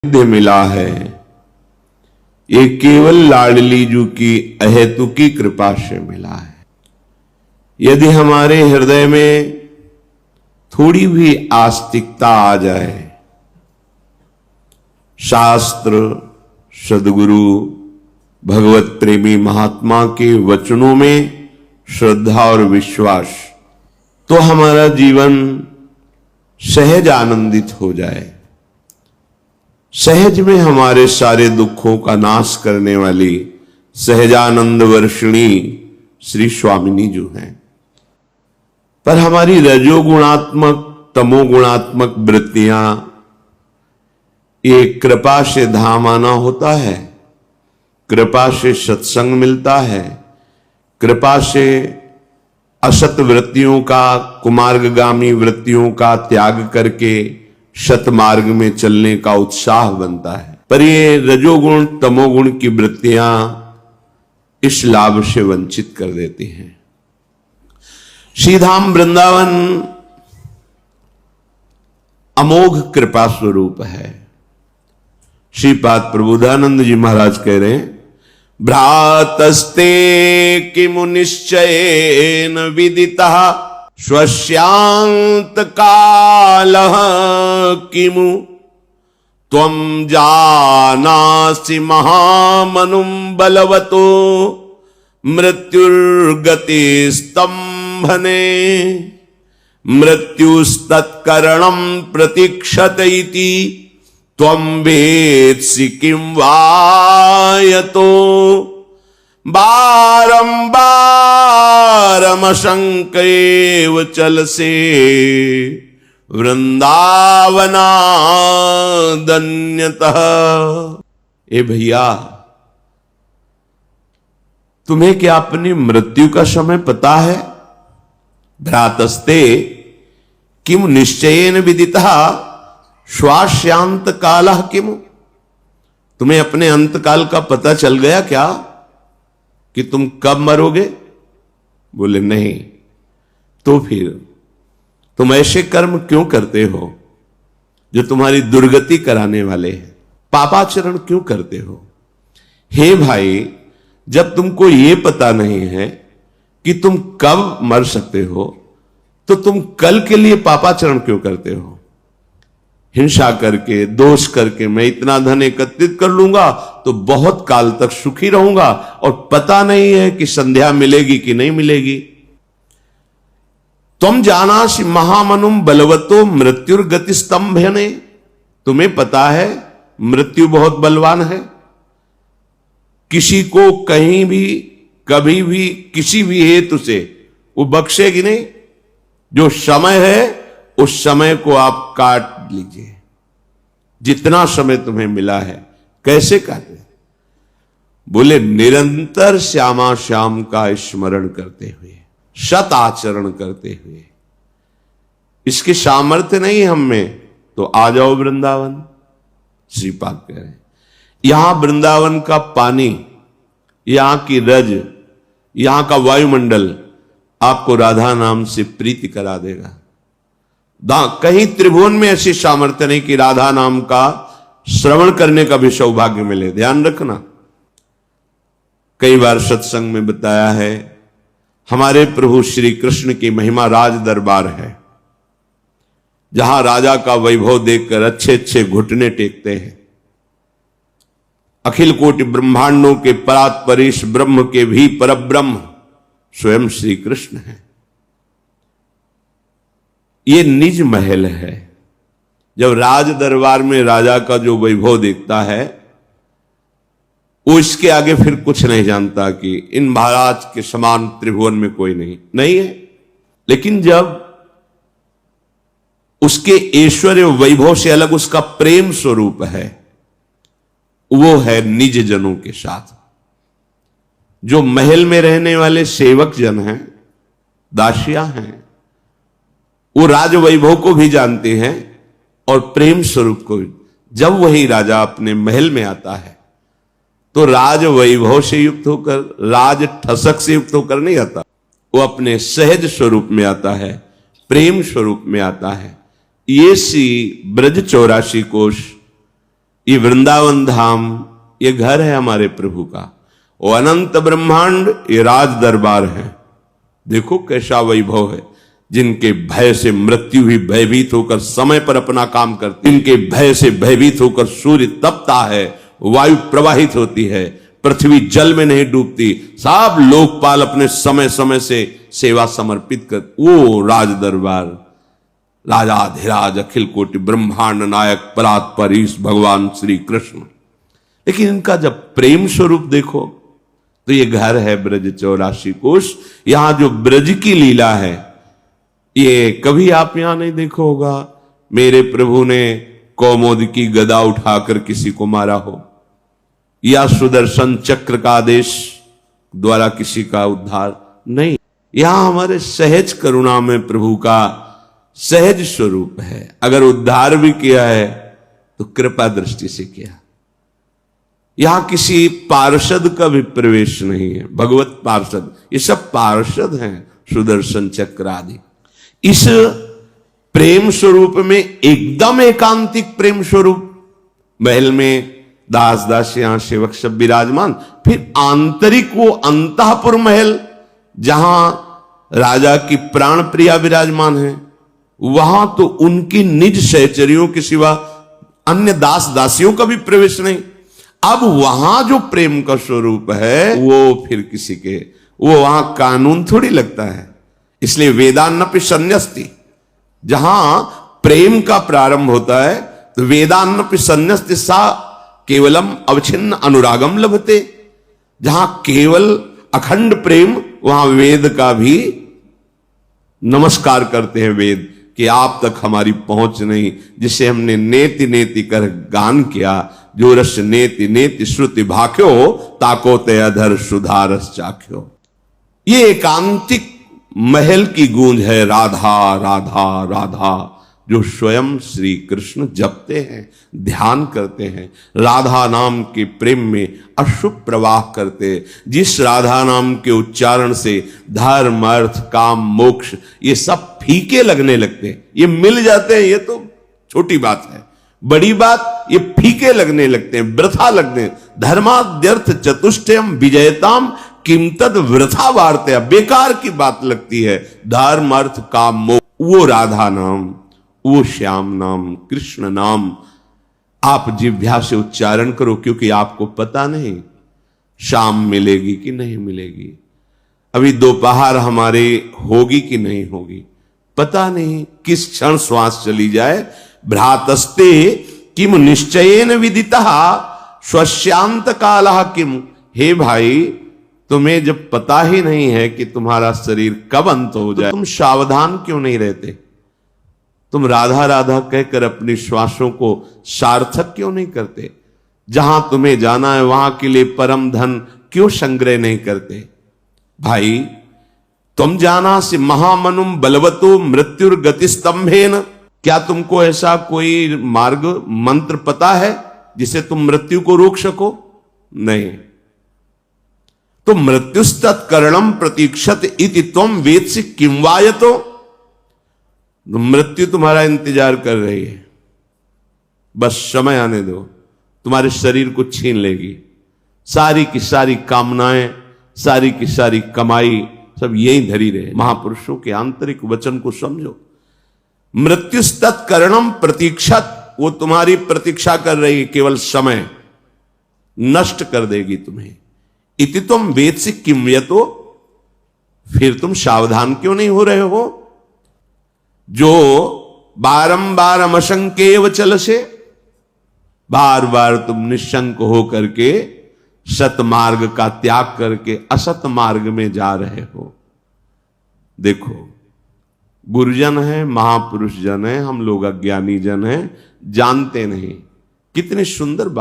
सिद्ध मिला है, ये केवल लाडली जू की अहेतुकी कृपा से मिला है। यदि हमारे हृदय में थोड़ी भी आस्तिकता आ जाए, शास्त्र, सदगुरु, भगवत प्रेमी महात्मा के वचनों में श्रद्धा और विश्वास, तो हमारा जीवन सहज आनंदित हो जाए। सहज में हमारे सारे दुखों का नाश करने वाली सहजानंद वर्षिणी श्री स्वामिनी जो हैं। पर हमारी रजोगुणात्मक तमोगुणात्मक वृत्तियां, ये कृपा से धाम आना होता है, कृपा से सत्संग मिलता है, कृपा से असत वृत्तियों का, कुमार्गगामी वृत्तियों का त्याग करके सतमार्ग में चलने का उत्साह बनता है। पर ये रजोगुण तमोगुण की वृत्तियां इस लाभ से वंचित कर देती हैं। श्रीधाम वृंदावन अमोघ कृपा स्वरूप है। श्रीपाद प्रबोधानंद जी महाराज कह रहे हैं, भ्रातस्ते किमु निश्चयेन विदितः स्वस्यांत कालः किमु त्वं जानासि महामनुं बलवतो मृत्युर्गतिस्तंभने मृत्युस्तत्करणं प्रतीक्षत इति त्वं वेत्सि किं वायतो बारंबारमशंकैव चलसे वृंदावनादन्यतः। ए भैया, तुम्हें क्या अपनी मृत्यु का समय पता है? भ्रातस्ते किम निश्चयेन विदितः श्वास्यांत कालः किमु। तुम्हें अपने अंतकाल का पता चल गया क्या कि तुम कब मरोगे? बोले नहीं। तो फिर तुम ऐसे कर्म क्यों करते हो जो तुम्हारी दुर्गति कराने वाले हैं? पापाचरण क्यों करते हो? हे भाई, जब तुमको ये पता नहीं है कि तुम कब मर सकते हो, तो तुम कल के लिए पापाचरण क्यों करते हो? हिंसा करके, दोष करके मैं इतना धन एकत्रित कर लूंगा तो बहुत काल तक सुखी रहूंगा, और पता नहीं है कि संध्या मिलेगी कि नहीं मिलेगी। तुम जानासि महामनुम बलवतो मृत्युर्गति स्तंभने। तुम्हें पता है मृत्यु बहुत बलवान है, किसी को कहीं भी कभी भी किसी भी हेतु से वो बख्शेगी नहीं। जो समय है उस समय को आप काट लीजिए। जितना समय तुम्हें मिला है कैसे काटे? बोले निरंतर श्यामा श्याम का स्मरण करते हुए, सत आचरण करते हुए। इसकी सामर्थ्य नहीं हम में तो आ जाओ वृंदावन। श्रीपाद कह रहे हैं, यहां वृंदावन का पानी, यहां की रज, यहां का वायुमंडल आपको राधा नाम से प्रीति करा देगा। कहीं त्रिभुवन में ऐसी सामर्थ्य नहीं कि राधा नाम का श्रवण करने का भी सौभाग्य मिले। ध्यान रखना, कई बार सत्संग में बताया है, हमारे प्रभु श्री कृष्ण की महिमा राज दरबार है, जहां राजा का वैभव देखकर अच्छे अच्छे घुटने टेकते हैं। अखिल कोटि ब्रह्मांडों के परात्परीश ब्रह्म के भी परब्रह्म स्वयं श्री कृष्ण है। ये निज महल है। जब राज दरबार में राजा का जो वैभव देखता है, वो इसके आगे फिर कुछ नहीं जानता कि इन महाराज के समान त्रिभुवन में कोई नहीं है। लेकिन जब उसके ऐश्वर्य वैभव से अलग उसका प्रेम स्वरूप है, वो है निज जनों के साथ। जो महल में रहने वाले सेवक जन हैं, दासियां हैं, वो राज वैभव को भी जानते हैं और प्रेम स्वरूप को भी। जब वही राजा अपने महल में आता है तो राज वैभव से युक्त होकर, राज ठसक से युक्त होकर नहीं आता। वो अपने सहज स्वरूप में आता है, प्रेम स्वरूप में आता है। ये सी ब्रज 84 कोश ये वृंदावन धाम, ये घर है हमारे प्रभु का। वो अनंत ब्रह्मांड, ये राज दरबार है। देखो कैसा वैभव है। जिनके भय से मृत्यु भी भयभीत होकर समय पर अपना काम करती, जिनके भय से भयभीत होकर सूर्य तपता है, वायु प्रवाहित होती है, पृथ्वी जल में नहीं डूबती, सब लोकपाल अपने समय समय से सेवा समर्पित कर, वो राज दरबार, राजाधिराज अखिल कोटि ब्रह्मांड नायक परात्पर ईश भगवान श्री कृष्ण। लेकिन इनका जब प्रेम स्वरूप देखो तो ये घर है ब्रज 84 कोश। यहां जो ब्रज की लीला है, ये कभी आप यहां नहीं देखो होगा मेरे प्रभु ने कौमोद की गदा उठाकर किसी को मारा हो, या सुदर्शन चक्र का आदेश द्वारा किसी का उद्धार नहीं। यहां हमारे सहज करुणा में प्रभु का सहज स्वरूप है। अगर उद्धार भी किया है तो कृपा दृष्टि से किया। यहां किसी पार्षद का भी प्रवेश नहीं है, भगवत पार्षद, ये सब पार्षद हैं, सुदर्शन चक्र आदि। इस प्रेम स्वरूप में एकदम एकांतिक प्रेम स्वरूप, महल में दास दासियां सेवक सब विराजमान, फिर आंतरिक वो अंतःपुर महल जहां राजा की प्राण प्रिया विराजमान है, वहां तो उनकी निज सहचरियों के सिवा अन्य दास दासियों का भी प्रवेश नहीं। अब वहां जो प्रेम का स्वरूप है वो फिर किसी के, वो वहां कानून थोड़ी लगता है। इसलिए वेदान्नपि सन्न्यस्ति, जहां प्रेम का प्रारंभ होता है तो वेदान्नपि सन्न्यस्ति सा केवलम अवच्छिन्न अनुरागम लभते। जहां केवल अखंड प्रेम, वहां वेद का भी नमस्कार करते हैं वेद, कि आप तक हमारी पहुंच नहीं, जिसे हमने नेति नेति कर गान किया, जो रस नेति नेति श्रुति भाख्यो, ताको ते अधर सुधारस चाख्यो। ये एकांतिक महल की गूंज है, राधा राधा राधा, जो स्वयं श्री कृष्ण जपते हैं, ध्यान करते हैं, राधा नाम के प्रेम में अशुभ प्रवाह करते। जिस राधा नाम के उच्चारण से धर्म अर्थ काम मोक्ष ये सब फीके लगने लगते हैं, ये मिल जाते हैं, ये तो छोटी बात है। बड़ी बात ये फीके लगने लगते हैं, वृथा लगते हैं। धर्माद्यर्थ चतुष्टयम विजयताम किम तद वृथा वार्तया, बेकार की बात लगती है। धर्म अर्थ काम मोक्ष, वो राधा नाम, वो श्याम नाम, कृष्ण नाम आप जिह्वा से उच्चारण करो, क्योंकि आपको पता नहीं शाम मिलेगी कि नहीं मिलेगी, अभी दोपहर हमारे होगी कि नहीं होगी, पता नहीं किस क्षण श्वास चली जाए। भ्रातस्ते किम निश्चयेन विदितः स्वस्यांत कालः किम। हे भाई, तुम्हें जब पता ही नहीं है कि तुम्हारा शरीर कब अंत हो जाए, तो तुम सावधान क्यों नहीं रहते? तुम राधा राधा कहकर अपनी श्वासों को सार्थक क्यों नहीं करते? जहां तुम्हें जाना है वहां के लिए परम धन क्यों संग्रह नहीं करते? भाई, तुम जाना से महामनुम बलवतो मृत्युर्गति स्तंभेन। क्या तुमको ऐसा कोई मार्ग मंत्र पता है जिसे तुम मृत्यु को रोक सको? नहीं। तो मृत्युस्तत्करणम प्रतीक्षत इति त्वम वेत्सि किम वायतो। मृत्यु तुम्हारा इंतजार कर रही है, बस समय आने दो, तुम्हारे शरीर को छीन लेगी। सारी की सारी कामनाएं, सारी की सारी कमाई सब यही धरी रहे। महापुरुषों के आंतरिक वचन को समझो। मृत्युस्तत्करणम प्रतीक्षत, वो तुम्हारी प्रतीक्षा कर रही है, केवल समय नष्ट कर देगी तुम्हें। इति तुम वेत्सि किम यतो, फिर तुम सावधान क्यों नहीं हो रहे हो? जो बारंबार अमशंकेव चल से, बार बार तुम निशंक हो करके सत मार्ग का त्याग करके असत मार्ग में जा रहे हो। देखो, गुरुजन है, महापुरुष जन है, हम लोग अज्ञानी जन हैं, जानते नहीं। कितनी सुंदर बात।